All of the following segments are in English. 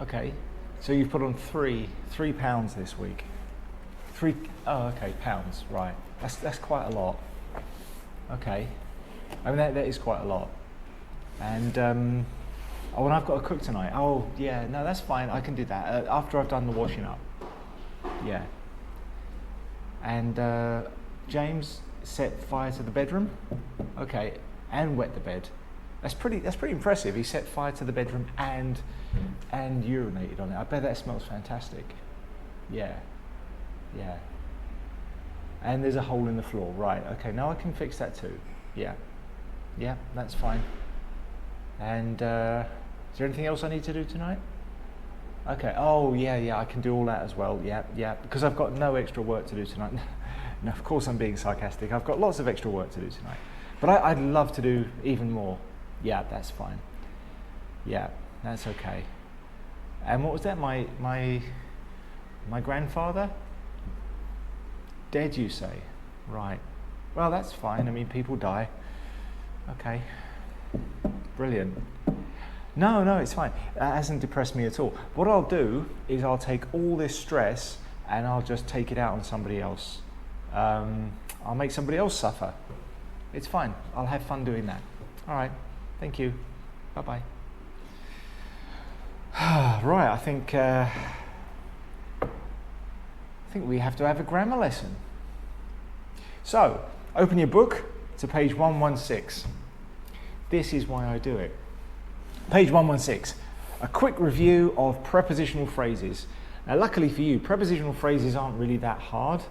Okay. So you've put on three pounds this week. Oh, okay, pounds, right. That's quite a lot. Okay. I mean, that is quite a lot. And, oh, and I've got to cook tonight. Oh, yeah, no, that's fine. I can do that after I've done the washing up. Yeah. And James set fire to the bedroom. Okay, and wet the bed. That's pretty impressive. He set fire to the bedroom and urinated on it. I bet that smells fantastic. Yeah. Yeah. And there's a hole in the floor. Right. Okay. Now I can fix that too. Yeah. Yeah. That's fine. And is there anything else I need to do tonight? Okay. Oh yeah. I can do all that as well. Yeah. Because I've got no extra work to do tonight. No, of course I'm being sarcastic. I've got lots of extra work to do tonight. But I'd love to do even more. Yeah. That's fine. Yeah. That's okay. And what was that? My grandfather? Dead, you say? Right. Well, that's fine. I mean, people die. Okay. Brilliant. No, it's fine. That hasn't depressed me at all. What I'll do is I'll take all this stress and I'll just take it out on somebody else. I'll make somebody else suffer. It's fine. I'll have fun doing that. All right. Thank you. Bye-bye. Right, I think we have to have a grammar lesson. So, open your book to page 116. This is why I do it. Page 116, a quick review of prepositional phrases. Now, luckily for you, prepositional phrases aren't really that hard,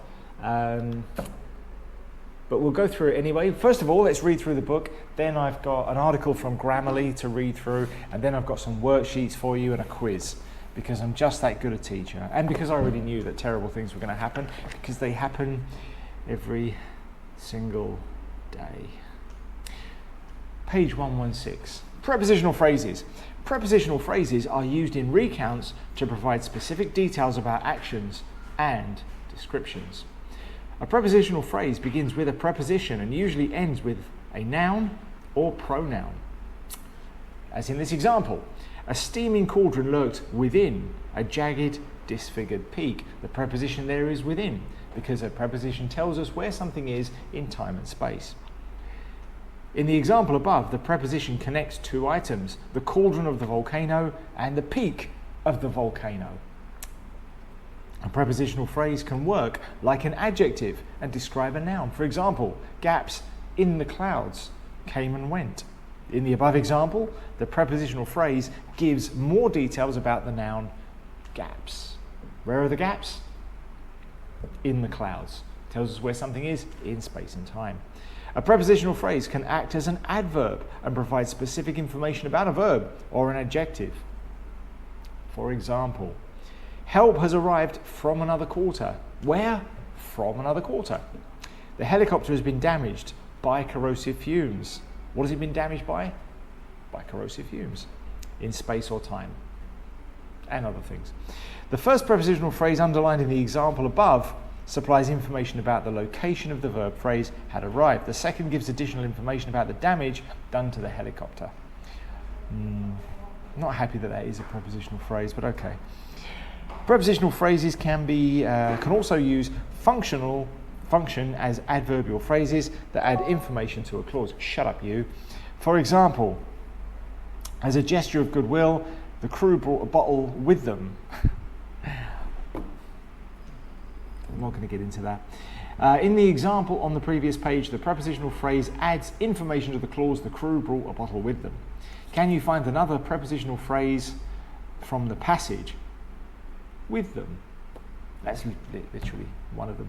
but we'll go through it anyway. First of all, let's read through the book. Then I've got an article from Grammarly to read through, and then I've got some worksheets for you and a quiz, because I'm just that good a teacher, and because I already knew that terrible things were going to happen, because they happen every single day. Page 116. Prepositional phrases. Prepositional phrases are used in recounts to provide specific details about actions and descriptions. A prepositional phrase begins with a preposition and usually ends with a noun or pronoun. As in this example, a steaming cauldron lurked within a jagged, disfigured peak. The preposition there is within, because a preposition tells us where something is in time and space. In the example above, the preposition connects two items, the cauldron of the volcano and the peak of the volcano. A prepositional phrase can work like an adjective and describe a noun. For example, gaps in the clouds came and went. In the above example, the prepositional phrase gives more details about the noun gaps. Where are the gaps? In the clouds. Tells us where something is in space and time. A prepositional phrase can act as an adverb and provide specific information about a verb or an adjective. For example, help has arrived from another quarter. Where? From another quarter. The helicopter has been damaged by corrosive fumes. What has it been damaged by? By corrosive fumes in space or time, and other things. The first prepositional phrase underlined in the example above supplies information about the location of the verb phrase had arrived. The second gives additional information about the damage done to the helicopter. Not happy that is a prepositional phrase, but okay. Prepositional phrases can also use function as adverbial phrases that add information to a clause. Shut up, you. For example, as a gesture of goodwill, the crew brought a bottle with them. I'm not going to get into that. In the example on the previous page, the prepositional phrase adds information to the clause, the crew brought a bottle with them. Can you find another prepositional phrase from the passage? With them. That's literally one of them.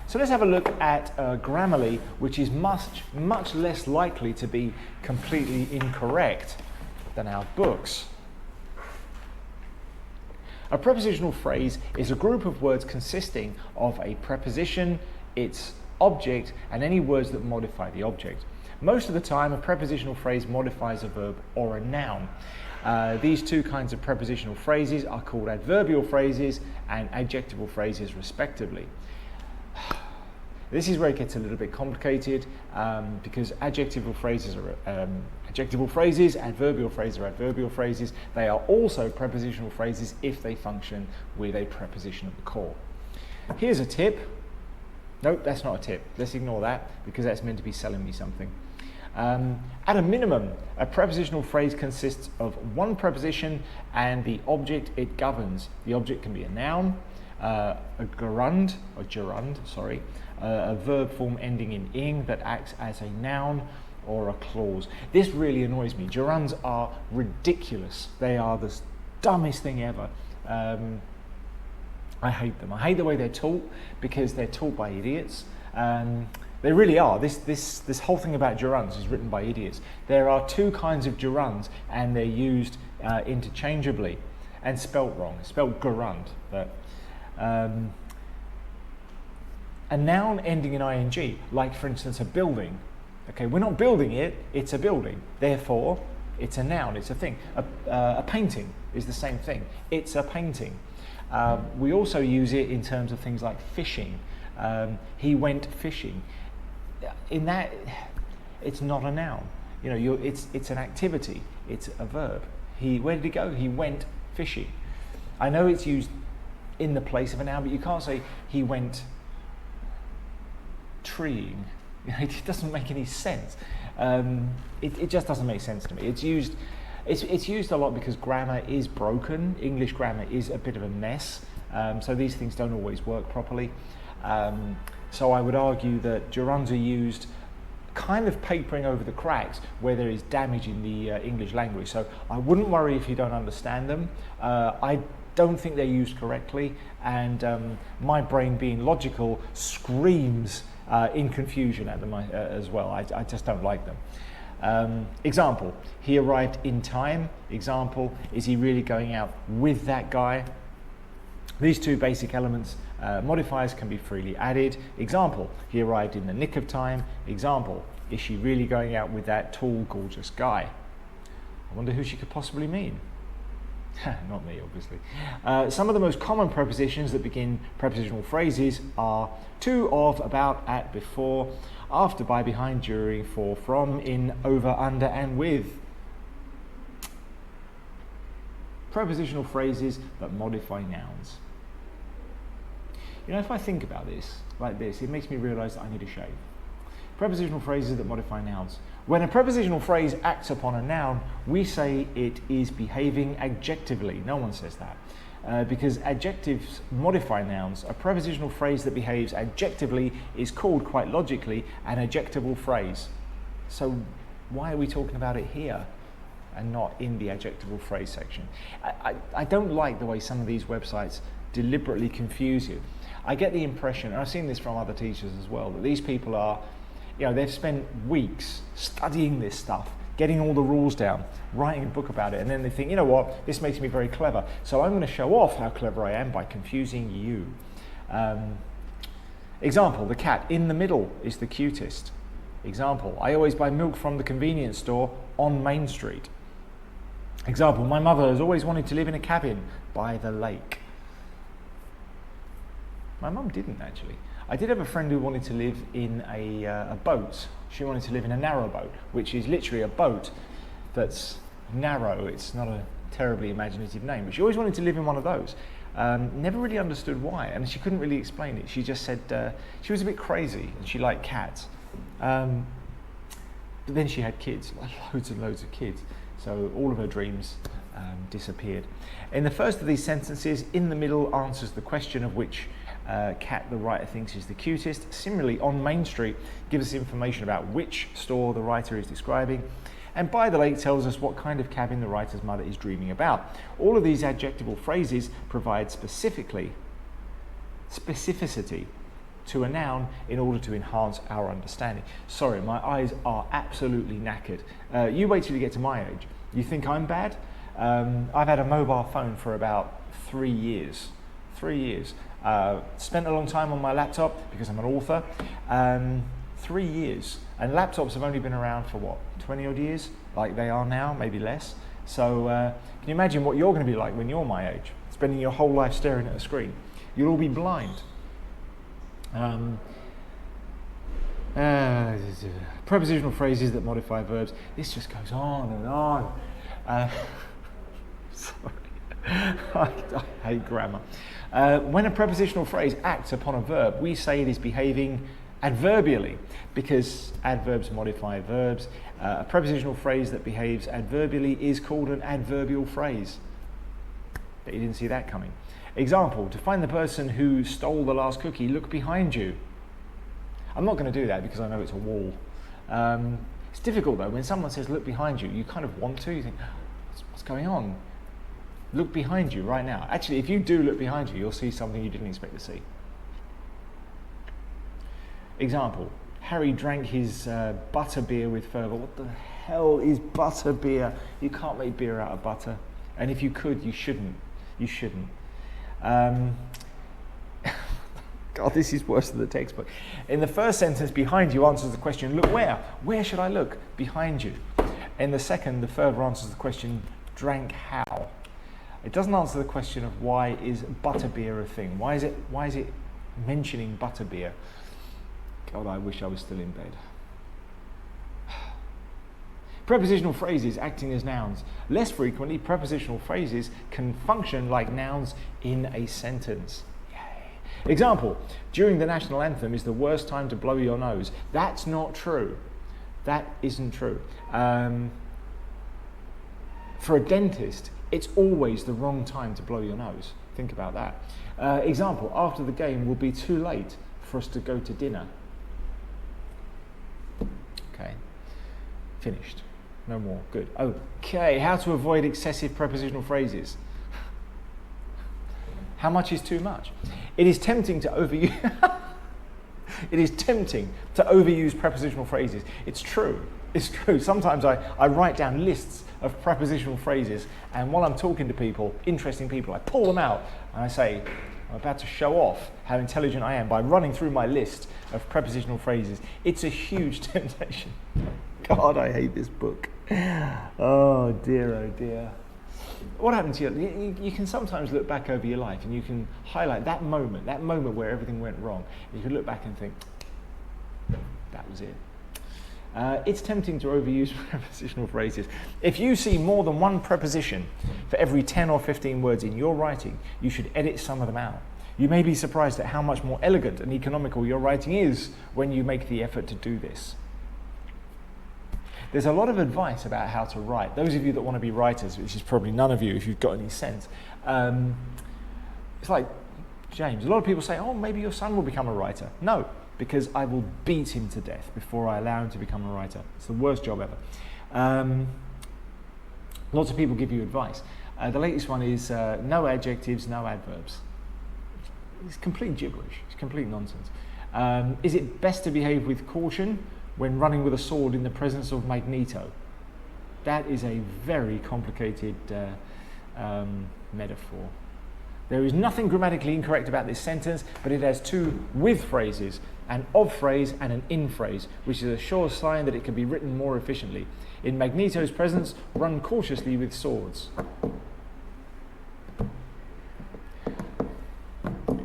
So let's have a look at Grammarly, which is much less likely to be completely incorrect than our books. A prepositional phrase is a group of words consisting of a preposition, its object, and any words that modify the object. Most of the time, a prepositional phrase modifies a verb or a noun. These two kinds of prepositional phrases are called adverbial phrases and adjectival phrases, respectively. This is where it gets a little bit complicated because adjectival phrases are adjectival phrases, adverbial phrases are adverbial phrases. They are also prepositional phrases if they function with a preposition at the core. Here's a tip. Nope, that's not a tip. Let's ignore that because that's meant to be selling me something. At a minimum, a prepositional phrase consists of one preposition and the object it governs. The object can be a noun, a gerund, a verb form ending in ing that acts as a noun, or a clause. This really annoys me. Gerunds are ridiculous. They are the dumbest thing ever. I hate them. I hate the way they're taught because they're taught by idiots. They really are. This whole thing about gerunds is written by idiots. There are two kinds of gerunds and they're used interchangeably and spelt wrong. It's spelt gerund. But, a noun ending in ing, like for instance a building. Okay, we're not building it, it's a building. Therefore, it's a noun, it's a thing. A painting is the same thing. It's a painting. We also use it in terms of things like fishing. He went fishing. In that, it's not a noun. You know, it's an activity. It's a verb. Where did he go? He went fishing. I know it's used in the place of a noun, but you can't say he went treeing. It doesn't make any sense. It just doesn't make sense to me. It's used a lot because grammar is broken. English grammar is a bit of a mess. So these things don't always work properly. So I would argue that gerunds are used kind of papering over the cracks where there is damage in the English language. So I wouldn't worry if you don't understand them. I don't think they're used correctly, and my brain being logical screams in confusion at them as well. I just don't like them. Example, he arrived in time. Example, is he really going out with that guy? These two basic elements, modifiers, can be freely added. Example, he arrived in the nick of time. Example, is she really going out with that tall, gorgeous guy? I wonder who she could possibly mean. Not me, obviously. Some of the most common prepositions that begin prepositional phrases are to, of, about, at, before, after, by, behind, during, for, from, in, over, under, and with. Prepositional phrases that modify nouns. You know, if I think about this like this, it makes me realise that I need a shave. Prepositional phrases that modify nouns. When a prepositional phrase acts upon a noun, we say it is behaving adjectively. No one says that. Because adjectives modify nouns. A prepositional phrase that behaves adjectively is called, quite logically, an adjectival phrase. So why are we talking about it here and not in the adjectival phrase section? I don't like the way some of these websites deliberately confuse you. I get the impression, and I've seen this from other teachers as well, that these people are, you know, they've spent weeks studying this stuff, getting all the rules down, writing a book about it, and then they think, you know what, this makes me very clever, so I'm going to show off how clever I am by confusing you. Example, the cat in the middle is the cutest. Example, I always buy milk from the convenience store on Main Street. Example, my mother has always wanted to live in a cabin by the lake. My mum didn't, actually. I did have a friend who wanted to live in a boat. She wanted to live in a narrow boat, which is literally a boat that's narrow. It's not a terribly imaginative name, but she always wanted to live in one of those. Never really understood why, and she couldn't really explain it. She just said she was a bit crazy and she liked cats. But then she had kids, loads and loads of kids. So all of her dreams disappeared. In the first of these sentences, in the middle answers the question of which cat the writer thinks is the cutest. Similarly, on Main Street gives us information about which store the writer is describing, and by the lake tells us what kind of cabin the writer's mother is dreaming about. All of these adjectival phrases provide specificity to a noun in order to enhance our understanding. Sorry, my eyes are absolutely knackered. You wait till you get to my age. You think I'm bad? I've had a mobile phone for about 3 years. 3 years. Spent a long time on my laptop because I'm an author. 3 years. And laptops have only been around for what, 20 odd years? Like they are now, maybe less. So can you imagine what you're going to be like when you're my age? Spending your whole life staring at a screen. You'll all be blind. Prepositional phrases that modify verbs. This just goes on and on. Sorry, I hate grammar. When a prepositional phrase acts upon a verb, we say it is behaving adverbially because adverbs modify verbs. A prepositional phrase that behaves adverbially is called an adverbial phrase. But you didn't see that coming. Example, to find the person who stole the last cookie, look behind you. I'm not going to do that because I know it's a wall. It's difficult though, when someone says look behind you, you kind of want to, you think, what's going on? Look behind you right now. Actually, if you do look behind you, you'll see something you didn't expect to see. Example, Harry drank his butter beer with fervour. What the hell is butter beer? You can't make beer out of butter. And if you could, you shouldn't. You shouldn't. God, this is worse than the textbook. In the first sentence, behind you answers the question, look where? Where should I look? Behind you. In the second, the verb answers the question, drank how? It doesn't answer the question of why is butterbeer a thing? Why is it mentioning butterbeer? God, I wish I was still in bed. Prepositional phrases acting as nouns. Less frequently, prepositional phrases can function like nouns in a sentence. Yay. Example, during the national anthem is the worst time to blow your nose. That's not true. That isn't true. For a dentist, it's always the wrong time to blow your nose. Think about that. Example, after the game will be too late for us to go to dinner. Okay, finished. No more, good. Okay, how to avoid excessive prepositional phrases. How much is too much? It is tempting to overuse It is tempting to overuse prepositional phrases. It's true. It's true. Sometimes I write down lists of prepositional phrases, and while I'm talking to people, interesting people, I pull them out and I say, I'm about to show off how intelligent I am by running through my list of prepositional phrases. It's a huge temptation. God, I hate this book. Oh dear. What happened to you? You can sometimes look back over your life and you can highlight that moment where everything went wrong. You can look back and think, that was it. It's tempting to overuse prepositional phrases. If you see more than one preposition for every 10 or 15 words in your writing, you should edit some of them out. You may be surprised at how much more elegant and economical your writing is when you make the effort to do this. There's a lot of advice about how to write. Those of you that want to be writers, which is probably none of you if you've got any sense, it's like James. A lot of people say, oh, maybe your son will become a writer. No, because I will beat him to death before I allow him to become a writer. It's the worst job ever. Lots of people give you advice. The latest one is no adjectives, no adverbs. It's complete gibberish. It's complete nonsense. Is it best to behave with caution when running with a sword in the presence of Magneto? That is a very complicated metaphor. There is nothing grammatically incorrect about this sentence, but it has two with phrases, an of phrase and an in phrase, which is a sure sign that it can be written more efficiently. In Magneto's presence, run cautiously with swords.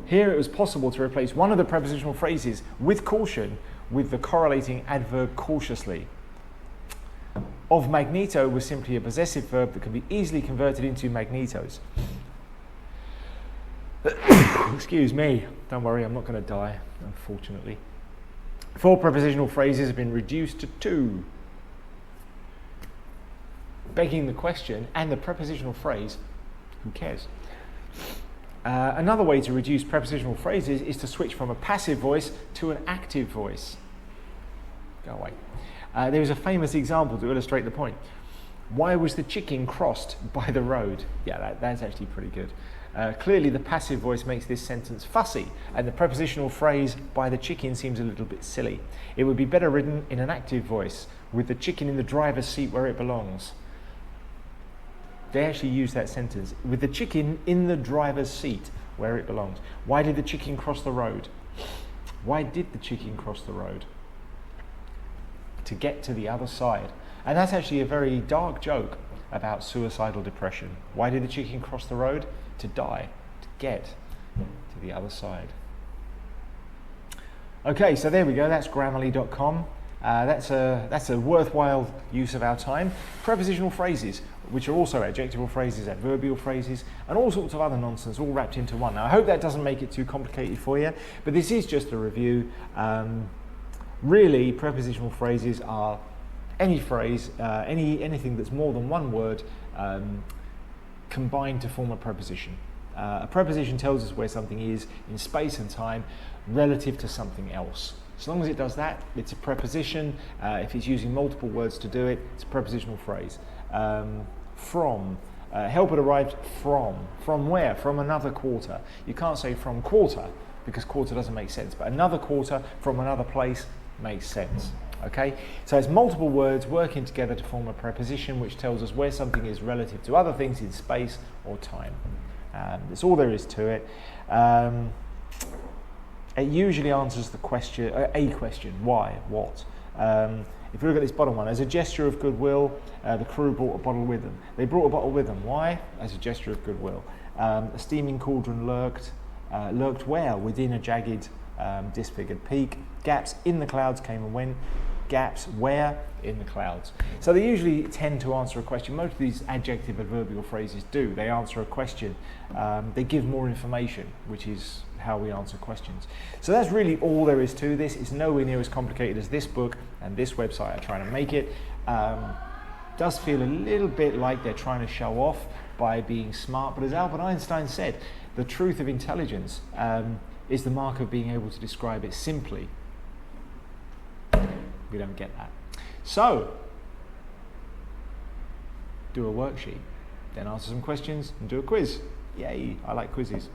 Here it was possible to replace one of the prepositional phrases with caution with the correlating adverb cautiously. Of Magneto was simply a possessive verb that can be easily converted into Magnetos. Excuse me, don't worry, I'm not going to die, unfortunately. 4 prepositional phrases have been reduced to 2. Begging the question and the prepositional phrase, who cares? Another way to reduce prepositional phrases is to switch from a passive voice to an active voice. Go away. There is a famous example to illustrate the point. Why was the chicken crossed by the road? Yeah, that's actually pretty good. Clearly the passive voice makes this sentence fussy, and the prepositional phrase by the chicken seems a little bit silly. It would be better written in an active voice, with the chicken in the driver's seat where it belongs. They actually use that sentence, with the chicken in the driver's seat where it belongs. Why did the chicken cross the road? Why did the chicken cross the road? To get to the other side. And that's actually a very dark joke about suicidal depression. Why did the chicken cross the road? To die, to get to the other side. Okay, so there we go, that's Grammarly.com. That's a worthwhile use of our time. Prepositional phrases, which are also adjectival phrases, adverbial phrases, and all sorts of other nonsense all wrapped into one. Now, I hope that doesn't make it too complicated for you, but this is just a review. Really, prepositional phrases are any phrase, anything that's more than one word combined to form a preposition. A preposition tells us where something is in space and time relative to something else. As long as it does that, it's a preposition. If it's using multiple words to do it, it's a prepositional phrase. From, help had arrived from. From where? From another quarter. You can't say from quarter because quarter doesn't make sense, but another quarter from another place makes sense. Okay, so it's multiple words working together to form a preposition which tells us where something is relative to other things in space or time. That's all there is to it. It usually answers the question, a question, why, what. If you look at this bottom one, as a gesture of goodwill, the crew brought a bottle with them. They brought a bottle with them. Why? As a gesture of goodwill. A steaming cauldron lurked where? Within a jagged, disfigured peak. Gaps in the clouds came and went. Gaps where? In the clouds. So they usually tend to answer a question. Most of these adjective adverbial phrases do. They answer a question. They give more information, which is how we answer questions. So that's really all there is to this. It's nowhere near as complicated as this book and this website are trying to make it. Does feel a little bit like they're trying to show off by being smart, but as Albert Einstein said, the truth of intelligence is the mark of being able to describe it simply. We don't get that. So, do a worksheet, then answer some questions and do a quiz. Yay, I like quizzes.